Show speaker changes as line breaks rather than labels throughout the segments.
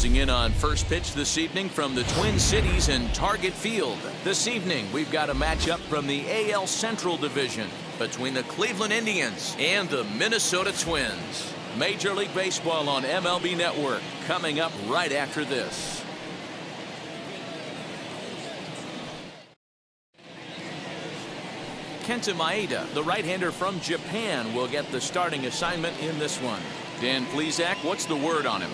closing in on first pitch this evening from the Twin Cities and Target Field. This evening, we've got a matchup from the AL Central Division between the Cleveland Indians and the Minnesota Twins. Major League Baseball on MLB Network coming up right after this. Kenta Maeda, the right-hander from Japan, will get the starting assignment in this one. Dan Plesac, what's the word on him?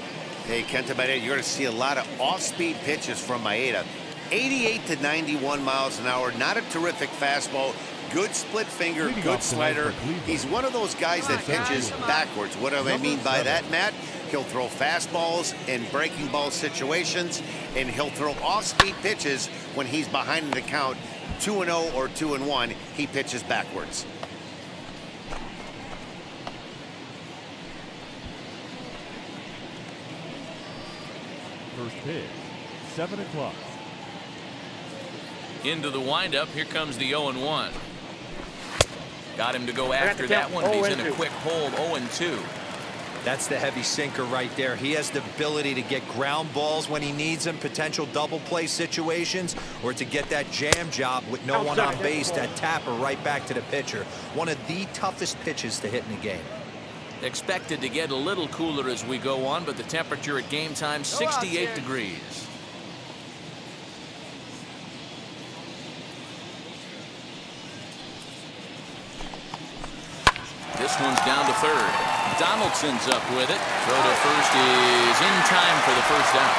Hey, Kenta Maeda, you're going to see a lot of off-speed pitches from Maeda. 88 to 91 miles an hour, not a terrific fastball. Good split finger, good slider. He's one of those guys that pitches backwards. What do I mean by that, Matt? He'll throw fastballs in breaking ball situations, and he'll throw off-speed pitches when he's behind in the count. 2-0 or 2-1, he pitches backwards.
First pitch, 7 o'clock.
Into the windup, here comes the 0-1. Got him to go after that one. He's in a quick hold, 0-2.
That's the heavy sinker right there. He has the ability to get ground balls when he needs them, potential double play situations, or to get that jam job with no one on base, that tapper right back to the pitcher. One of the toughest pitches to hit in the game.
Expected to get a little cooler as we go on, but the temperature at game time, 68 degrees. This one's down to third. Donaldson's up with it. Throw to first is in time for the first out.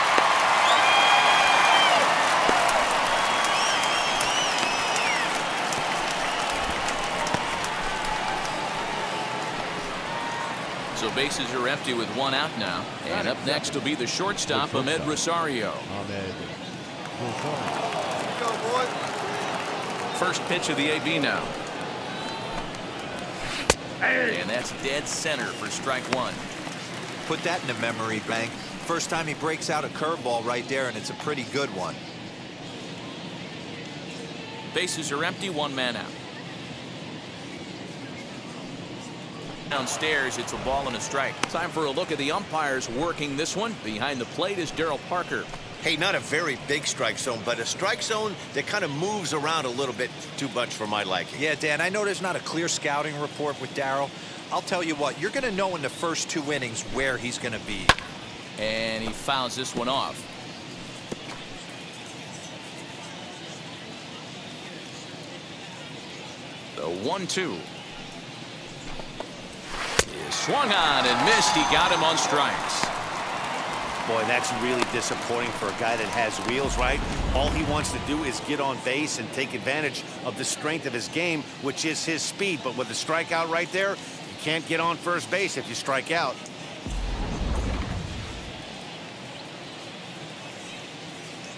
So bases are empty with one out now. And up next will be the shortstop, Amed Rosario. First pitch of the AB now. And that's dead center for strike one.
Put that in the memory bank. First time he breaks out a curveball right there, and it's a pretty good one.
Bases are empty, one man out. Downstairs, it's a ball and a strike. Time for a look at the umpires working this one. Behind the plate is Darryl Parker.
Hey, not a very big strike zone, but a strike zone that kind of moves around a little bit too much for my liking.
Yeah, Dan, I know there's not a clear scouting report with Darryl. I'll tell you what, you're going to know in the first 2 innings where he's going to be.
And he fouls this one off. The 1-2. He swung on and missed. He got him on strikes.
Boy, that's really disappointing for a guy that has wheels, right? All he wants to do is get on base and take advantage of the strength of his game, which is his speed. But with the strikeout right there, you can't get on first base if you strike out.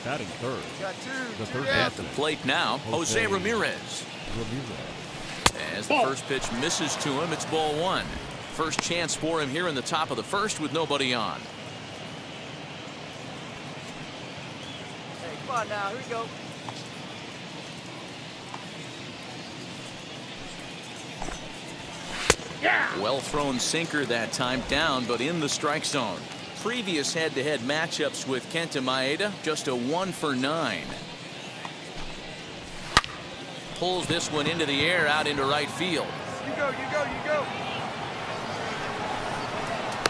Batting third.
The third at the plate now, Jose Ramirez. As the first pitch misses to him, it's ball one. First chance for him here in the top of the first with nobody on.
Come on now, here we go.
Yeah. Well thrown sinker that time, down but in the strike zone. Previous head-to-head matchups with Kenta Maeda, just a 1 for 9. Pulls this one into the air out into right field.
You go, you go, you go.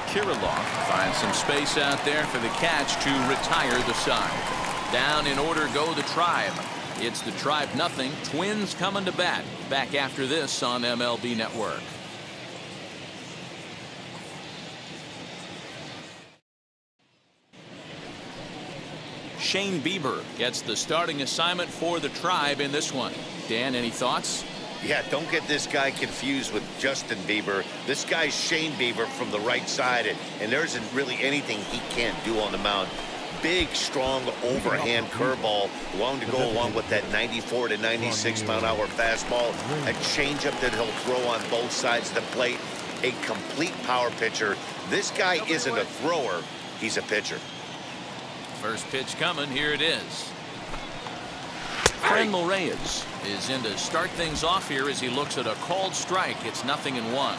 Kirilloff finds some space out there for the catch to retire the side. Down in order go the Tribe. It's the Tribe nothing. Twins coming to bat. Back after this on MLB Network. Shane Bieber gets the starting assignment for the Tribe in this one. Dan, any thoughts?
Yeah, don't get this guy confused with Justin Bieber. This guy's Shane Bieber from the right side, and there isn't really anything he can't do on the mound. Big, strong, overhand curveball, long to go along with that 94 to 96 mile-an-hour fastball. A changeup that he'll throw on both sides of the plate. A complete power pitcher. This guy isn't a thrower, he's a pitcher.
First pitch coming, here it is. Franmil Reyes is in to start things off here as he looks at a called strike. It's 0-1.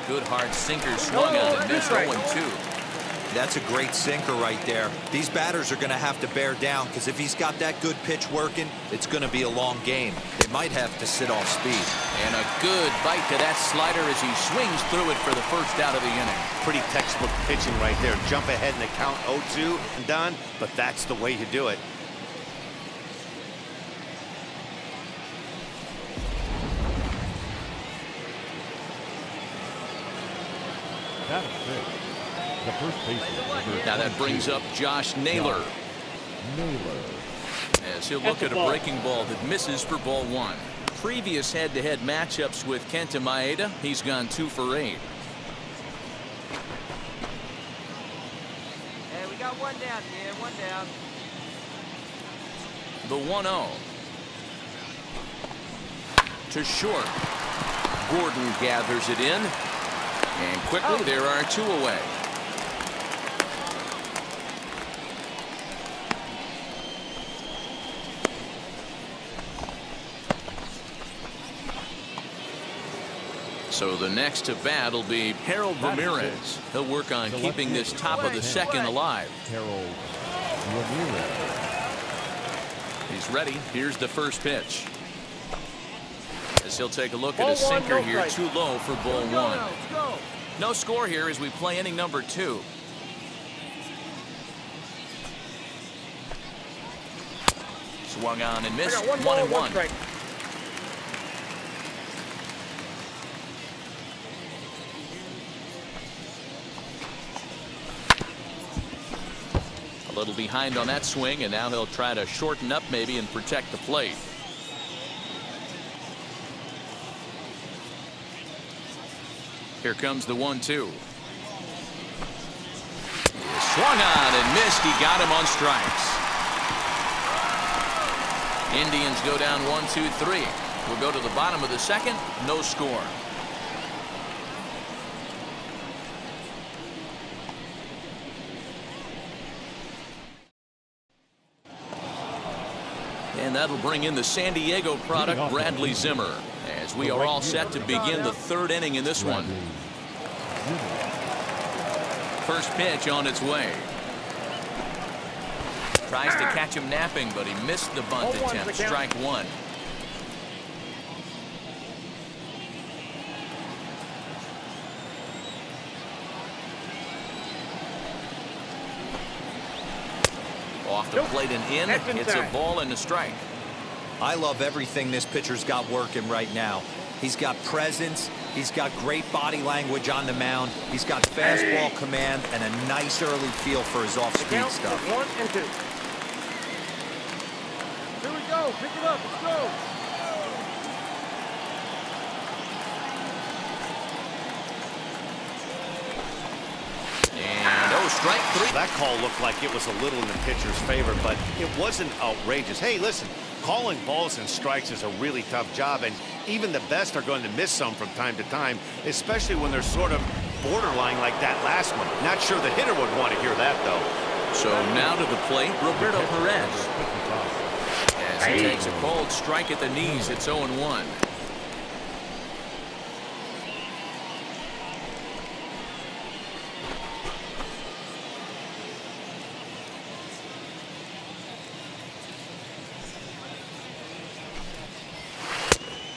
Good hard sinker swung on and missed 0-2.
That's a great sinker right there. These batters are going to have to bear down, because if he's got that good pitch working, it's going to be a long game. They might have to sit off speed.
And a good bite to that slider as he swings through it for the first out of the inning.
Pretty textbook pitching right there. Jump ahead in the count 0-2 and done, but that's the way you do it.
That is big. The first baseman.
Now that brings up Josh Naylor. As he'll look at a breaking ball that misses for ball 1. Previous head-to-head matchups with Kenta Maeda, he's gone 2 for 8.
Hey, we got one down here, one down.
The 1-0. To short. Gordon gathers it in. And quickly there are 2 away. So the next to bat will be Harold Ramirez. He'll work on keeping this top of the second alive.
Harold Ramirez.
He's ready. Here's the first pitch. As he'll take a look at a sinker here, too low for ball 1. No score here as we play inning number 2. Swung on and missed. 1-1. A little behind on that swing, and now he'll try to shorten up maybe and protect the plate. Here comes the 1-2. Swung on and missed. He got him on strikes. Indians go down 1-2-3. We'll go to the bottom of the second. No score. And that'll bring in the San Diego product, Bradley Zimmer, as we are all set to begin the 3rd inning in this one. First pitch on its way. Tries to catch him napping, but he missed the bunt attempt. Strike 1. Off the plate and in. It's a ball and a strike.
I love everything this pitcher's got working right now. He's got presence. He's got great body language on the mound. He's got fastball command and a nice early feel for his off-speed stuff.
1 and 2. Here we go. Pick it up. Let's go.
And strike 3.
That call looked like it was a little in the pitcher's favor, but it wasn't outrageous. Hey, listen, calling balls and strikes is a really tough job, and even the best are going to miss some from time to time, especially when they're sort of borderline like that last one. Not sure the hitter would want to hear that, though.
So now to the plate, Roberto Perez. As he takes a cold strike at the knees, it's 0-1.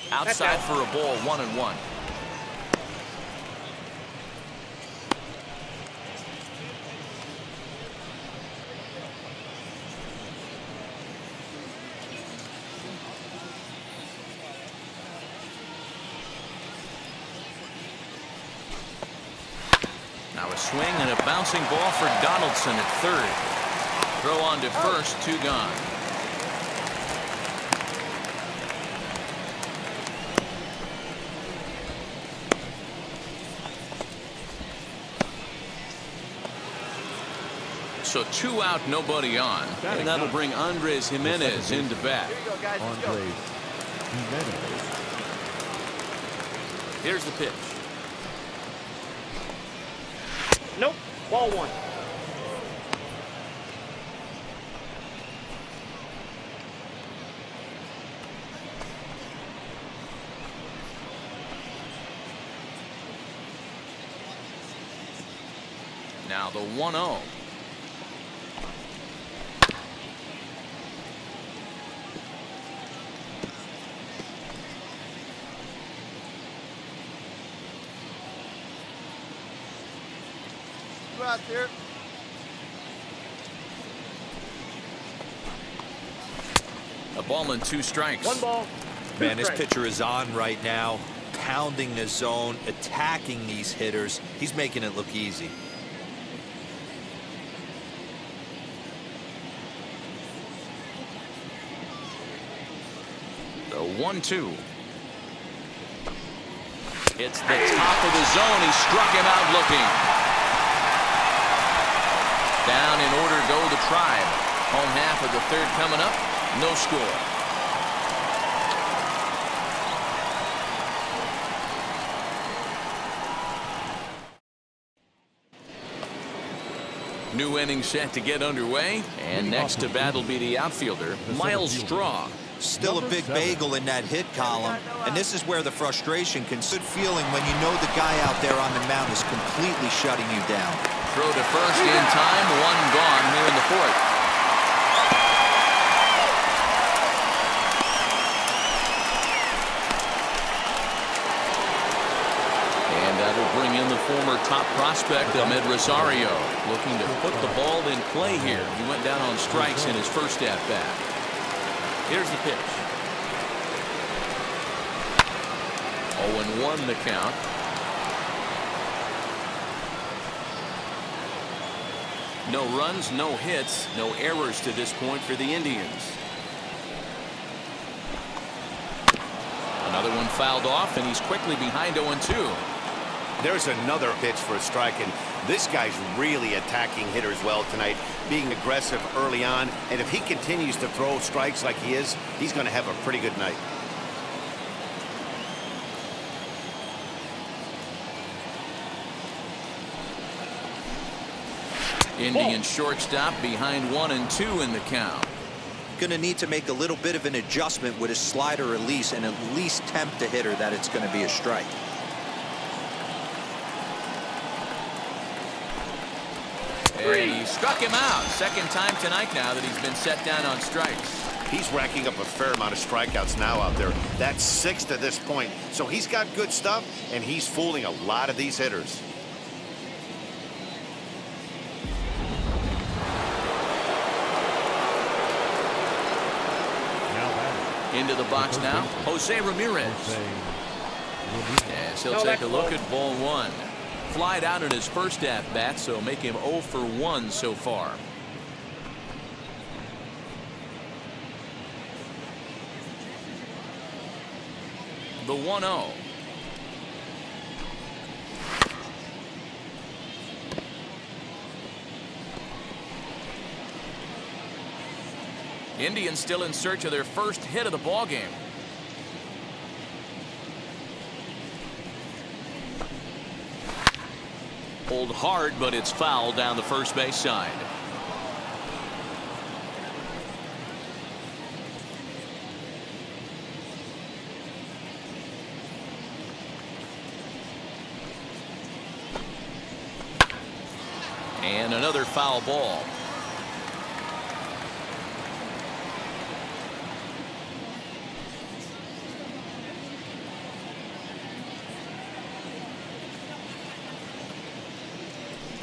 Outside for a ball, 1-1. Now a swing and a bouncing ball for Donaldson at 3rd. Throw on to first, 2 gone. So 2 out, nobody on. And that'll bring Andres Jimenez into bat.
Here you go, guys. Let's go.
Jimenez.
Here's the pitch.
Nope. Ball 1.
Now the 1-0.
Go out there.
A ball and 2 strikes.
1 ball.
Man, this pitcher is on right now, pounding the zone, attacking these hitters. He's making it look easy.
The 1-2. It's the top of the zone. He struck him out looking. Down in order go the Tribe. Home half of the 3rd coming up. No score. New inning set to get underway, and next to bat will be the outfielder, Miles Straw.
Still a big bagel in that hit column, and this is where the frustration can sit feeling when you know the guy out there on the mound is completely shutting you down.
Throw to first in time, 1 gone here in the 4th. Bring in the former top prospect, Ahmed Rosario, looking to put the ball in play here. He went down on strikes in his first at-bat. Here's the pitch. 0-1 the count. No runs, no hits, no errors to this point for the Indians. Another one fouled off, and he's quickly behind 0-2.
There's another pitch for a strike, and this guy's really attacking hitters well tonight, being aggressive early on, and if he continues to throw strikes like he is, he's going to have a pretty good night.
Indian shortstop behind 1-2 in the count.
Going to need to make a little bit of an adjustment with his slider release and at least tempt the hitter that it's going to be a strike.
And he struck him out. 2nd time tonight now that he's been set down on strikes.
He's racking up a fair amount of strikeouts now out there. That's 6 to this point. So he's got good stuff, and he's fooling a lot of these hitters.
Into the box now, Jose Ramirez. Yes, he'll take a look at ball 1. Flied out in his first at-bat, so make him 0 for 1 so far. The 1-0. Indians still in search of their first hit of the ballgame. Pulled hard, but it's foul down the first base side. And another foul ball.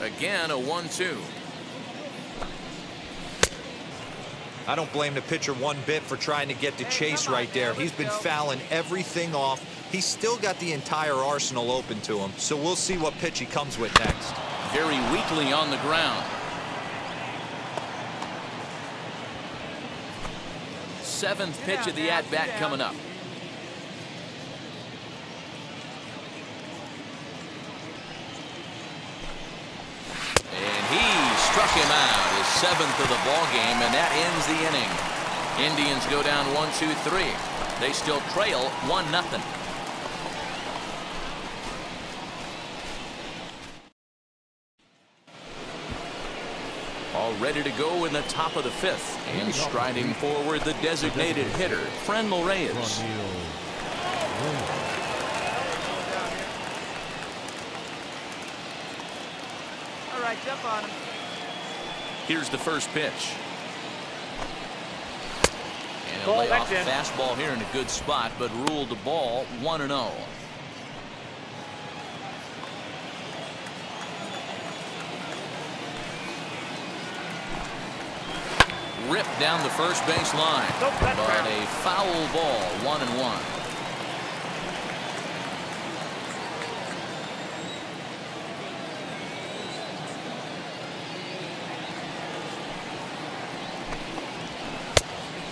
Again, a 1-2.
I don't blame the pitcher one bit for trying to get the chase right there. He's been fouling everything off. He's still got the entire arsenal open to him, so we'll see what pitch he comes with next.
Very weakly on the ground. 7th pitch of the at-bat coming up. Struck him out, his 7th of the ball game, and that ends the inning. Indians go down 1-2-3. They still trail 1-0. All ready to go in the top of the 5th, and striding forward the designated hitter, Mlb.
All right, match up on him.
Here's the first pitch. And he'll lay off a fastball here in a good spot, but ruled the ball 1-0. Ripped down the first base line, but a foul ball, 1-1.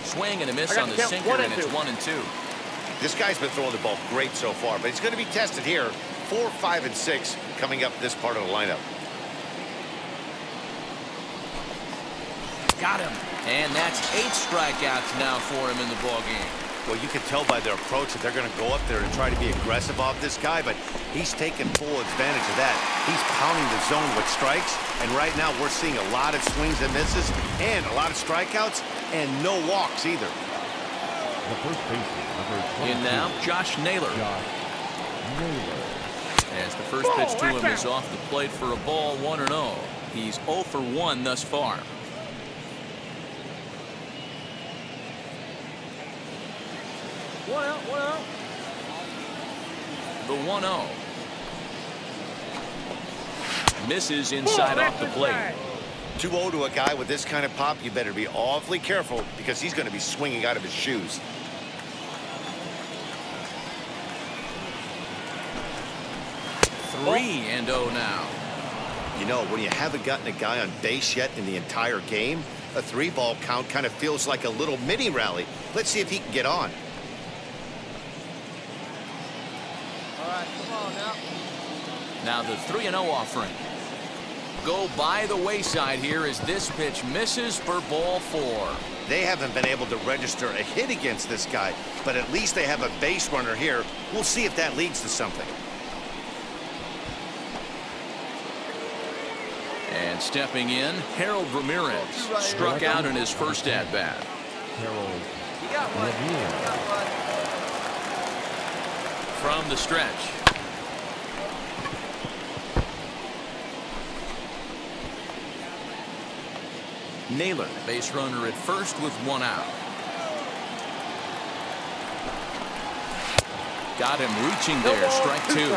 Swing and a miss on the sinker, and it's 1-2.
This guy's been throwing the ball great so far, but he's going to be tested here. 4, 5, and 6 coming up this part of the lineup.
Got him. And that's 8 strikeouts now for him in the ballgame.
Well, you can tell by their approach that they're going to go up there and try to be aggressive off this guy, but he's taking full advantage of that. He's pounding the zone with strikes, and right now we're seeing a lot of swings and misses and a lot of strikeouts and no walks either.
The first baseman, number 22.
In now, Josh Naylor. As the first pitch to him is off the plate for a ball, 1-0. He's 0 for 1 thus far.
One out.
The 1-0. Misses inside off the plate.
2-0 to a guy with this kind of pop, you better be awfully careful because he's going to be swinging out of his shoes.
Three and 0 now.
You know, when you haven't gotten a guy on base yet in the entire game, a 3-ball count kind of feels like a little mini rally. Let's see if he can get on.
All right, come on now.
Now the 3-0 offering. Go by the wayside here as this pitch misses for ball 4.
They haven't been able to register a hit against this guy, but at least they have a base runner here. We'll see if that leads to something.
And stepping in, Harold Ramirez struck out in his first at-bat.
Harold
You got one.
From the stretch. Naylor, base runner at first with 1 out. Got him reaching there, strike 2.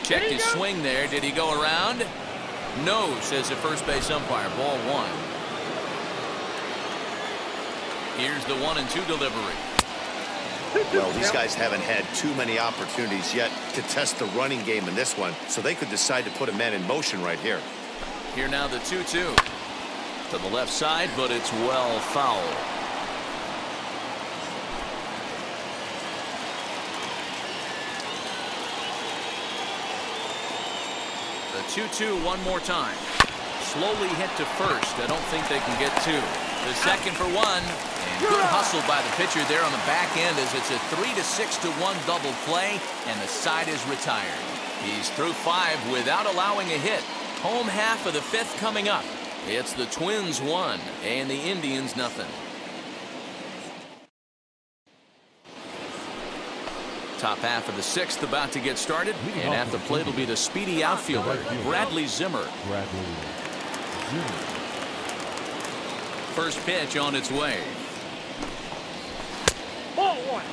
Checked his swing there. Did he go around? No, says the first base umpire. Ball 1. Here's the 1-2 delivery.
Well, these guys haven't had too many opportunities yet to test the running game in this one, so they could decide to put a man in motion right here.
Here now the 2-2. To the left side, but it's well foul. The 2-2 one more time. Slowly hit to first. I don't think they can get 2. The second for 1. And good hustle by the pitcher there on the back end as it's a 3-6-1 double play, and the side is retired. He's through 5 without allowing a hit. Home half of the 5th coming up. It's the Twins 1 and the Indians nothing. Top half of the 6th about to get started, and at the plate will be the speedy outfielder, Bradley Zimmern. First pitch on its way.
Ball 1.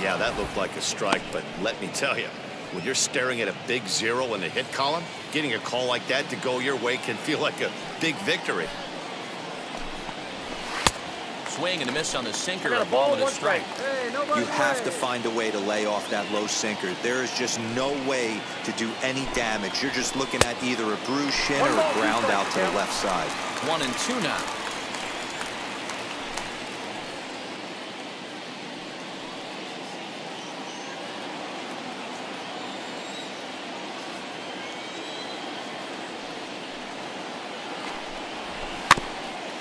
Yeah, that looked like a strike, but let me tell you, when you're staring at a big 0 in the hit column, getting a call like that to go your way can feel like a big victory.
Swing and a miss on the sinker. A ball and a strike.
Hey,
you have to find a way to lay off that low sinker. There is just no way to do any damage. You're just looking at either a bruised shin or a ground out to the left side.
1-2 now.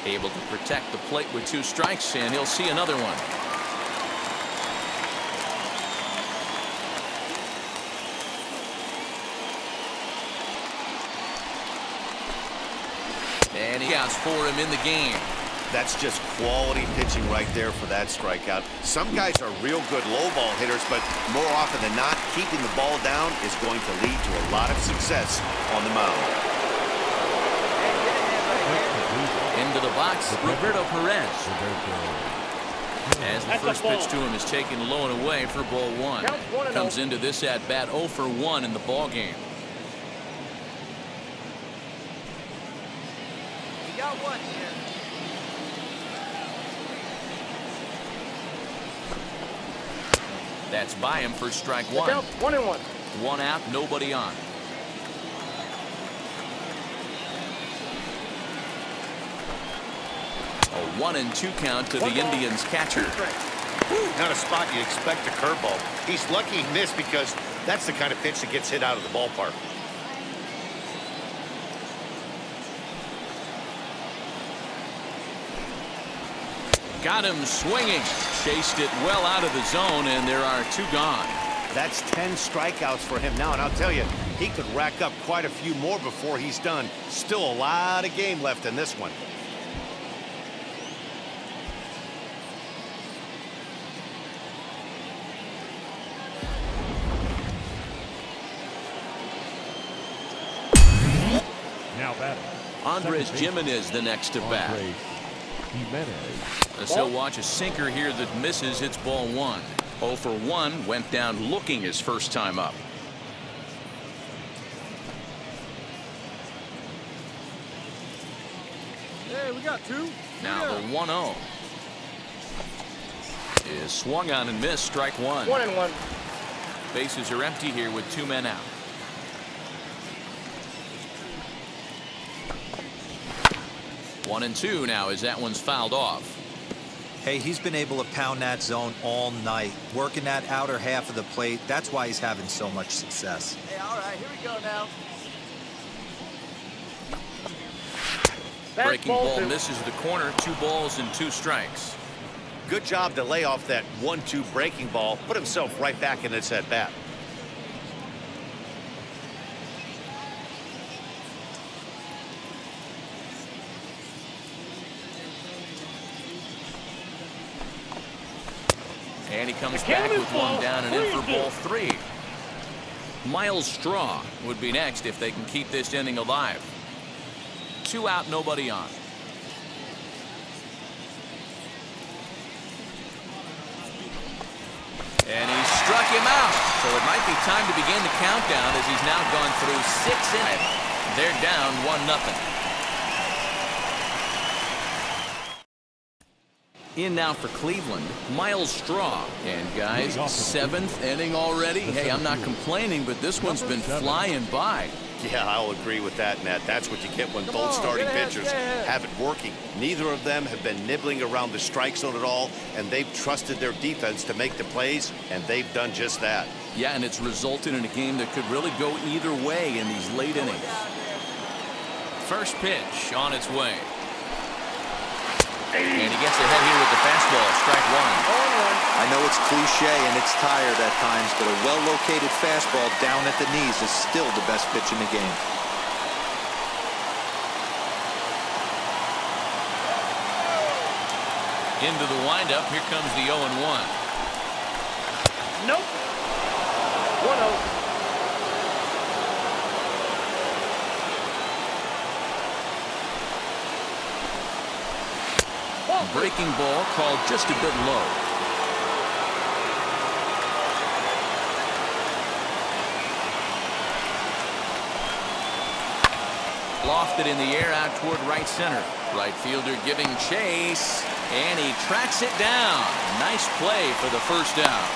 Able to protect the plate with 2 strikes, and he'll see another one. And he counts for him in the game.
That's just quality pitching right there for that strikeout. Some guys are real good low ball hitters, but more often than not, keeping the ball down is going to lead to a lot of success on the mound.
Into the box, Roberto Perez. As the first pitch to him is taken low and away for ball one. Comes into this at bat 0 for 1 in the ball game.
You got one here.
That's by him for strike one.
1-1.
1 out, nobody on. A 1-2 count to the Indians catcher.
Not a spot you'd expect a curveball. He's lucky he missed because that's the kind of pitch that gets hit out of the ballpark.
Got him swinging. Chased it well out of the zone, and there are 2 gone.
That's 10 strikeouts for him now, and I'll tell you, he could rack up quite a few more before he's done. Still a lot of game left in this one.
Now batting.
Andres Jimenez the next to bat.
Jimenez.
So watch a sinker here that misses. It's ball 1. 0 for 1, went down looking his first time up.
Hey, we got 2.
Now the 1-0 is swung on and missed. Strike 1.
1-1.
Bases are empty here with 2 men out. One and 2 now as that one's fouled off.
Hey, he's been able to pound that zone all night, working that outer half of the plate. That's why he's having so much success.
Hey, all right, here we go now.
Breaking ball misses the corner. 2 balls and 2 strikes.
Good job to lay off that 1-2 breaking ball. Put himself right back in this at bat.
And he comes back with 1 down and in for ball 3. Miles Straw would be next if they can keep this inning alive. 2 out, nobody on. And he struck him out. So it might be time to begin the countdown as he's now gone through 6 innings. They're down 1-0. In now for Cleveland, Miles Straw. And guys, 7th inning already. Hey, I'm not complaining, but this one's been flying by.
Yeah, I'll agree with that, Matt. That's what you get when both starting pitchers have it working. Neither of them have been nibbling around the strike zone at all, and they've trusted their defense to make the plays, and they've done just that.
Yeah, and it's resulted in a game that could really go either way in these late innings. First pitch on its way. And he gets ahead here with the fastball. Strike 1.
I know it's cliche and it's tired at times, but a well-located fastball down at the knees is still the best pitch in the game.
Into the windup. Here comes the 0-1.
Nope. 1-0.
Breaking ball called just a bit low. Lofted in the air out toward right center. Right fielder giving chase, and he tracks it down. Nice play for the first down.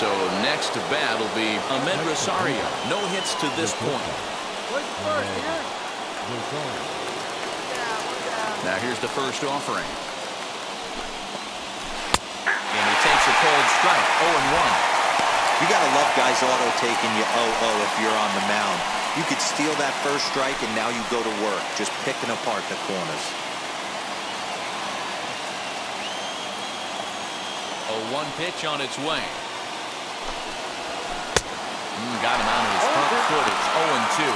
So next to bat will be Ahmed Rosario. No hits to this point.
Where's the first here?
Now here's the first offering. And he takes a cold strike. 0-1.
You gotta love guys auto taking you 0-0 if you're on the mound. You could steal that first strike and now you go to work just picking apart the corners.
A 1 pitch on its way. Got him out of his front foot. It's 0-2.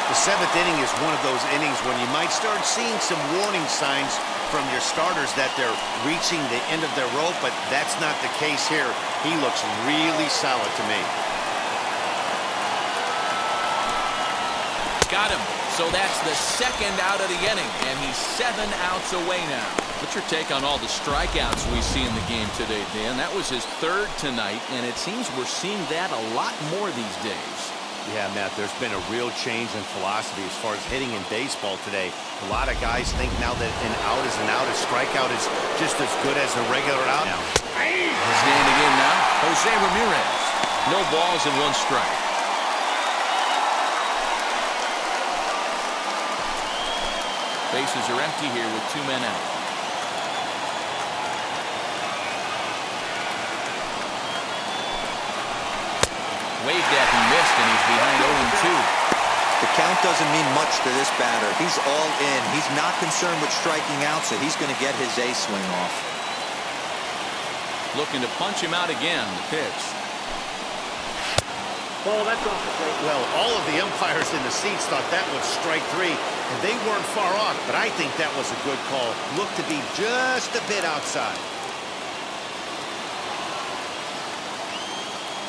The seventh inning is one of those innings when you might start seeing some warning signs from your starters that they're reaching the end of their rope, but that's not the case here. He looks really solid to me.
Got him. So that's the second out of the inning, and he's 7 outs away now. What's your take on all the strikeouts we see in the game today, Dan? That was his third tonight, and it seems we're seeing that a lot more these days.
Yeah, Matt, there's been a real change in philosophy as far as hitting in baseball today. A lot of guys think now that an out is an out, a strikeout is just as good as a regular out.
Standing in now, Jose Ramirez. No balls and 1 strike. Bases are empty here with 2 men out. Waved at and missed, and he's behind 0-2.
The count doesn't mean much to this batter. He's all in. He's not concerned with striking out, so he's going to get his A swing off.
Looking to punch him out again. The pitch.
Ball, that's off the plate.
Well, all of the umpires in the seats thought that was strike 3, and they weren't far off, but I think that was a good call. Looked to be just a bit outside.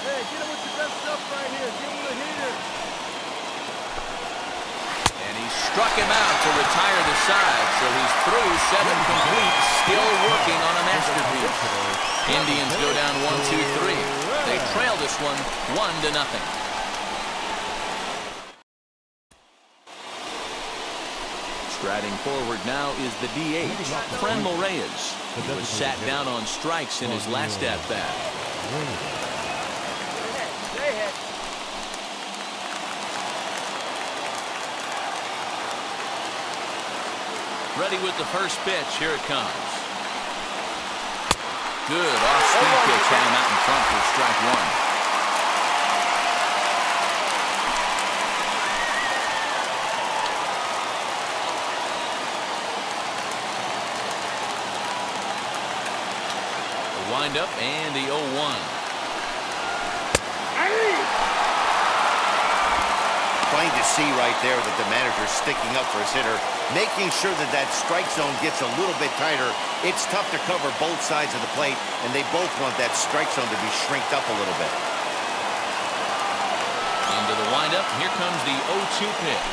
Hey, get him with your best stuff right here. Give him the heater.
And he struck him out to retire the side, so he's through 7 complete, still working on a masterpiece. Indians go down 1-2-3. They trail this one 1-0. Striding forward now is the DH, Mlb. He was sat down on strikes in his last at-bat.
Stay ahead.
Ready with the first pitch. Here it comes. Good off-speed pitch. Had him out in front for strike 1. Wind up and the 0-1.
Trying to see right there that the manager's sticking up for his hitter, making sure that that strike zone gets a little bit tighter. It's tough to cover both sides of the plate, and they both want that strike zone to be shrinked up a little bit.
Into the windup. Here comes the 0-2 pitch.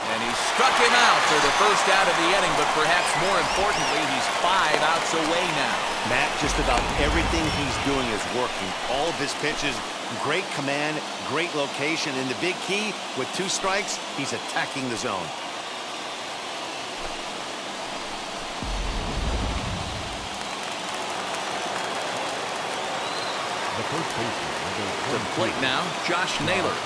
And he struck him out for the first out of the inning, but perhaps more importantly, he's 5 outs away now.
Matt, just about everything he's doing is working. All of his pitches, great command, great location, and the big key, with 2 strikes, he's attacking the zone.
The plate now, Josh Naylor.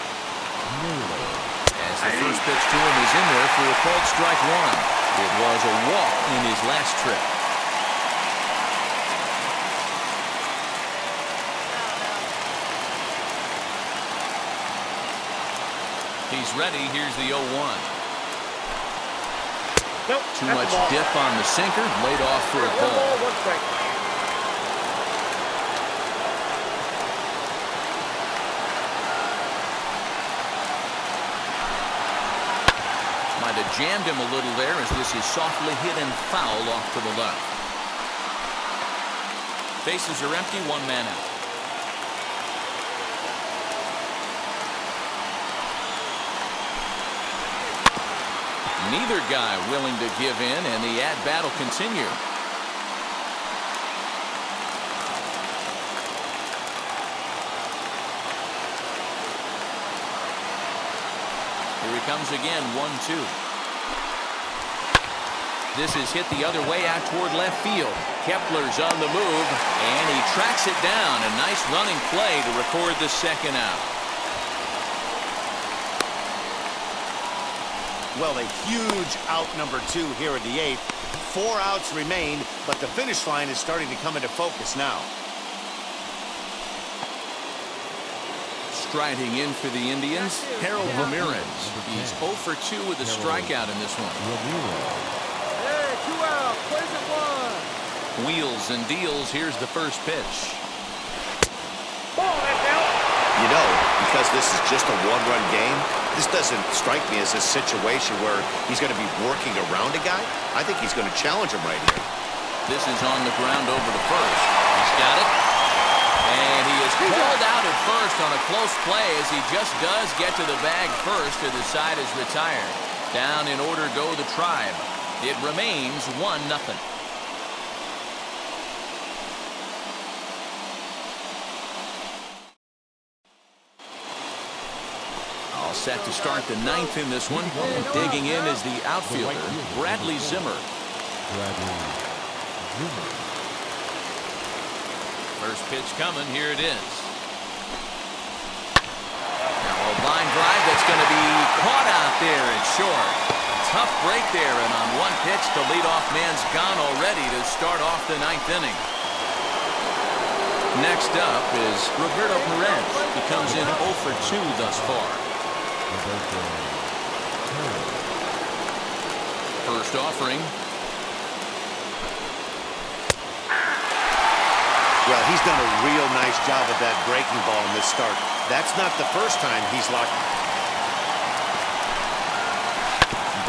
As the first pitch to him is in there for a called strike 1. It was a walk in his last trip. He's ready. Here's the 0-1.
Nope,
Too much dip on the sinker. Laid off for a ball.
1 ball, 1 strike.
Might have jammed him a little there as this is softly hit and foul off to the left. Bases are empty. 1 man out. Neither guy willing to give in, and the at-bat will continue. Here he comes again, 1-2. This is hit the other way out toward left field. Kepler's on the move, and he tracks it down. A nice running play to record the second out.
Well, a huge out number 2 here in the 8th. 4 outs remain, but the finish line is starting to come into focus now.
Striding in for the Indians, Harold Ramirez. He's 0 for 2 with a strikeout in this one.
Hey, 2 out. Plays it 1.
Wheels and deals. Here's the first pitch.
Ball, that's out.
You know, because this is just a one-run game, this doesn't strike me as a situation where he's going to be working around a guy. I think he's going to challenge him right here.
This is on the ground over to first. He's got it. And he is called out at first on a close play as he just does get to the bag first to the side is retired. Down in order go the Tribe. It remains 1-0. All set to start the ninth in this one. Digging in is the outfielder, Bradley Zimmern. First pitch coming. Here it is. Now a line drive that's going to be caught out there at short. Tough break there, and on one pitch, the leadoff man's gone already to start off the ninth inning. Next up is Roberto Perez. He comes in 0 for 2 thus far. First offering.
Well, he's done a real nice job of that breaking ball in this start. That's not the first time he's locked.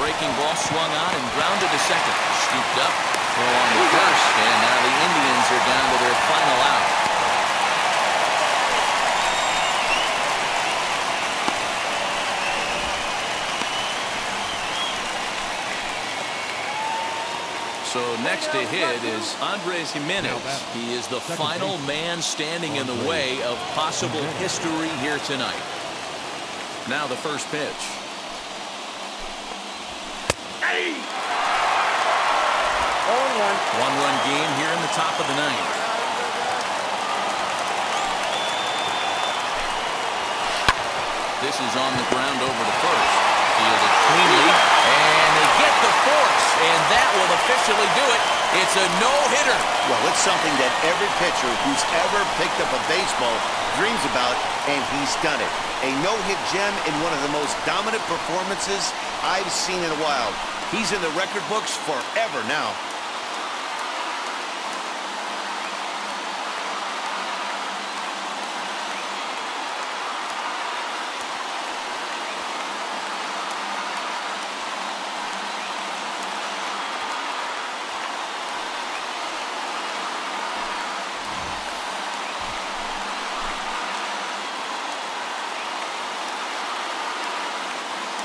Breaking ball swung on and grounded to second. Scooped up, throw on the first, and now the Indians are down to their final out. So next to hit is Jimenez. He is the final man standing in the way of possible history here tonight. Now the first pitch. One-run game here in the top of the ninth. This is on the ground over to first. Fielded cleanly, and they get the force, and that will officially do it. It's a no-hitter.
Well, it's something that every pitcher who's ever picked up a baseball dreams about, and he's done it. A no-hit gem in one of the most dominant performances I've seen in a while. He's in the record books forever now.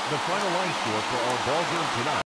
The final line score for our ball game tonight.